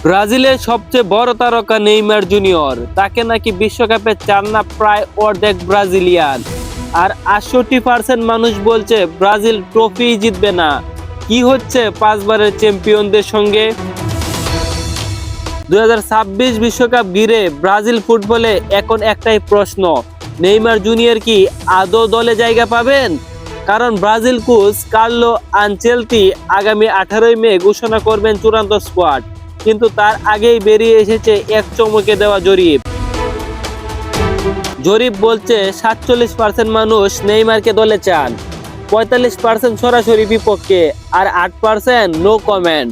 ব্রাজিলের সবচেয়ে বড় তারকা নেইমার জুনিয়র, তাকে নাকি বিশ্বকাপে চান না প্রায় অর্ধেক ব্রাজিলিয়ান। আর 68% মানুষ বলছে ব্রাজিল ট্রফি জিতবে না। কি হচ্ছে 5বারের চ্যাম্পিয়নদের সঙ্গে? 2026 বিশ্বকাপ ঘিরে ব্রাজিল ফুটবলে এখন একটাই প্রশ্ন, নেইমার জুনিয়র কি আদৌ দলে জায়গা পাবেন? কারণ ব্রাজিল কোচ কার্লো আনচেলতি আগামী 18 মে ঘোষণা করবেন চূড়ান্ত স্কোয়াড, কিন্তু তার আগেই বেরিয়ে এসেছে এক চমকে দেওয়া জরিপ বলছে 47% মানুষ নেইমারকে দলে চান, 45% সরাসরি বিপক্ষে, আর 8% নো কমেন্ট।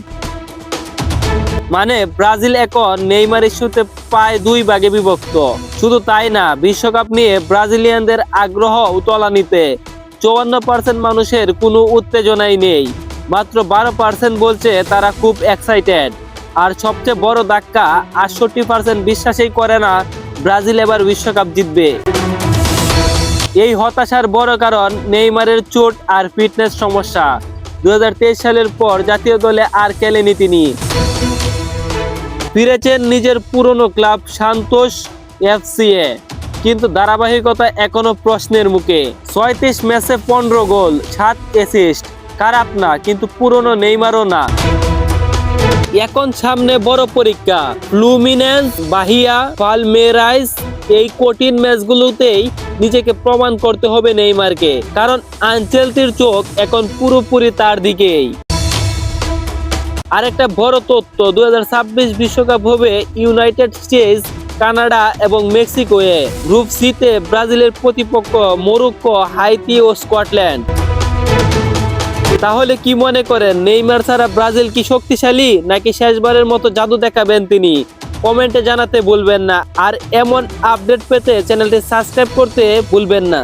মানে ব্রাজিল এখন নেইমার ইস্যুতে প্রায় 2 ভাগে বিভক্ত। শুধু তাই না, বিশ্বকাপ নিয়ে ব্রাজিলিয়ানদের আগ্রহ তলানিতে। 54% মানুষের কোনো উত্তেজনাই নেই, মাত্র 12% বলছে তারা খুব এক্সাইটেড। আর সবচেয়ে বড় ধাক্কা, 68% বিশ্বাসই করে না ব্রাজিল এবার বিশ্বকাপ জিতবে। এই হতাশার বড় কারণ নেইমারের চোট আর ফিটনেস সমস্যা। 2023 সালের পর জাতীয় দলে আর খেলেনি তিনি। ফিরেছেন নিজের পুরনো ক্লাব সান্তোস এফসি-এ, কিন্তু ধারাবাহিকতা এখনো প্রশ্নের মুখে। 36 ম্যাচে 15 গোল, 7 অ্যাসিস্ট, খারাপ না, কিন্তু পুরনো নেইমারও না। এখন সামনে বড় পরীক্ষা, ফ্লুমিনেন্স, বাহিয়া, পালমেরাইস। এই কঠিন ম্যাচগুলোতেই নিজেকে প্রমাণ করতে হবে নেইমারকে, কারণ আনচেলতির চোখ এখন পুরোপুরি তার দিকেই। আরেকটা বড় তথ্য, 2026 বিশ্বকাপ হবে ইউনাইটেড স্টেটস, কানাডা এবং মেক্সিকোয়ে। গ্রুপ সিতে ব্রাজিলের প্রতিপক্ষ মরক্কো, হাইতি ও স্কটল্যান্ড। তাহলে কি মনে করেন, নেইমার ছাড়া ব্রাজিল কি শক্তিশালী, নাকি শেষবারের মতো জাদু দেখাবেন তিনি? কমেন্টে জানাতে ভুলবেন না। আর এমন আপডেট পেতে চ্যানেলটি সাবস্ক্রাইব করতে ভুলবেন না।